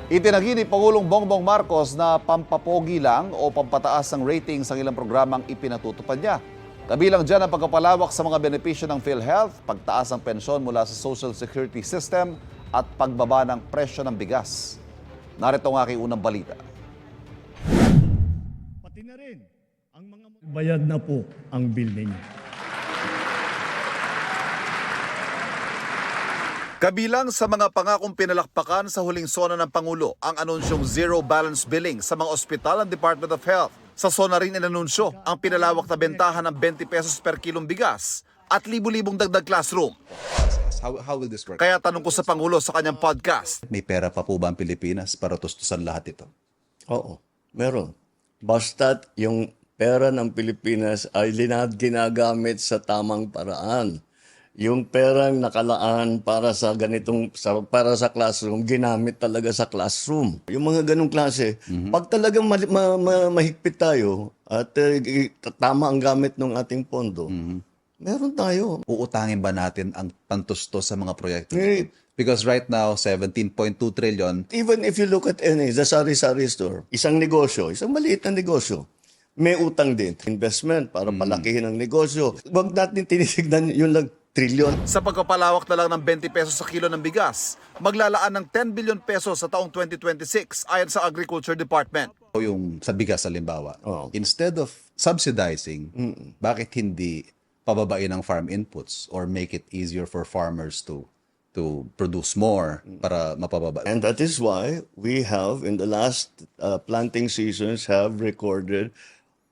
Itinanggi ni Pangulong Bongbong Marcos na pampapogi lang o pampataas ng ratings ang ilang programang ipinatutupad niya. Kabilang dyan ang pagkapalawak sa mga benepisyo ng PhilHealth, pagtaas ng pensyon mula sa Social Security System at pagbaba ng presyo ng bigas. Narito ang aking unang balita. Pati na rin ang mga bayad na po ang bill ninyo. Kabilang sa mga pangakong pinalakpakan sa huling sona ng Pangulo ang anunsyong zero balance billing sa mga ospital ng Department of Health. Sa sona rin inanunsyo ang pinalawak na bentahan ng 20 pesos per kilong bigas at libu-libong dagdag classroom. How will this work? Kaya tanong ko sa Pangulo sa kanyang podcast, May pera pa po ba ang Pilipinas para tustusan lahat ito? Oo, meron. Basta't yung pera ng Pilipinas ay ginagamit sa tamang paraan. Yung perang nakalaan para sa para sa classroom, ginamit talaga sa classroom. Yung mga ganong klase, pag talagang mahigpit tayo at tama ang gamit ng ating pondo, meron tayo. Uutangin ba natin ang pantusto sa mga proyekto? Eh, Because right now, 17.2 trillion, Even if you look at the sari-sari store, isang negosyo, isang maliit na negosyo, may utang din. Investment para palakihin ang negosyo. Huwag natin tinitignan yun lang, trilyon. sa pagpapalawak na lang ng 20 pesos sa kilo ng bigas, maglalaan ng 10 billion pesos sa taong 2026 ayon sa Agriculture Department. o yung sa bigas halimbawa, Oo. instead of subsidizing, bakit hindi pababain ang farm inputs or make it easier for farmers to produce more para mapababa? And that is why we have, in the last planting seasons, have recorded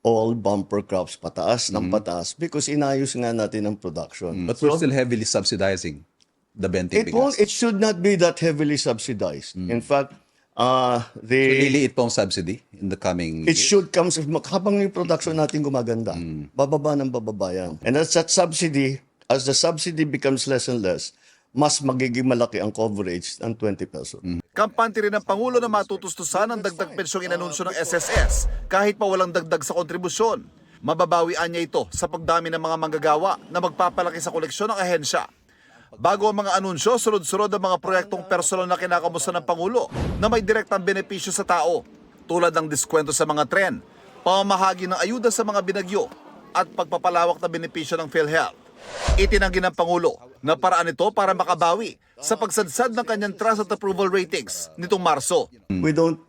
all bumper crops pataas ng pataas because inayos nga natin ang production. But we're still heavily subsidizing the 20 bigas. It should not be that heavily subsidized. In fact, Liliit po ang subsidy in the coming it years. should come habang yung production natin gumaganda. Bababa ng bababa yan. And as the subsidy becomes less and less, mas magiging malaki ang coverage ng 20 pesos. Kampante rin ng Pangulo na matutustusan ang dagdag pensyong inanunsyo ng SSS kahit pa walang dagdag sa kontribusyon. Mababawian niya ito sa pagdami ng mga manggagawa na magpapalaki sa koleksyon ng ahensya. Bago ang mga anunsyo, sunod-sunod ang mga proyektong personal na kinakamusta ng Pangulo na may direktang benepisyo sa tao, tulad ng diskwento sa mga tren, pamamahagi ng ayuda sa mga binagyo, at pagpapalawak na benepisyo ng PhilHealth. Itinanggi ng Pangulo na paraan ito para makabawi sa pagsadsad ng kanyang trust at approval ratings nitong Marso. We don't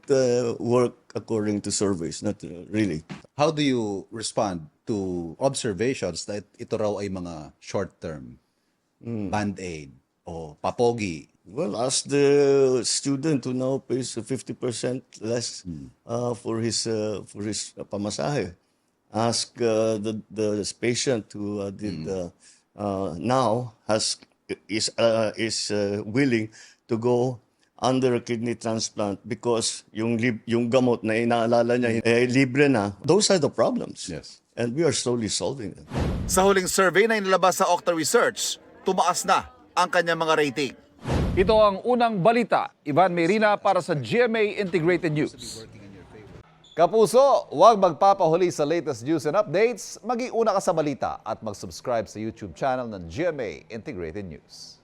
work according to surveys, not really. How do you respond to observations that ito raw ay mga short-term band-aid o papogi? Well, ask the student who now pays 50% less for his pamasahe. Ask the patient who now is willing to go under a kidney transplant because yung gamot na inaalala niya libre na. Those are the problems. Yes. And we are slowly solving them. Sa huling survey na inilabas sa Okta Research, tumaas na ang kanyang mga rating. Ito ang unang balita. Ivan Mayrina para sa GMA Integrated News. Kapuso, huwag magpapahuli sa latest news and updates. Mag-iuna ka sa balita at mag-subscribe sa YouTube channel ng GMA Integrated News.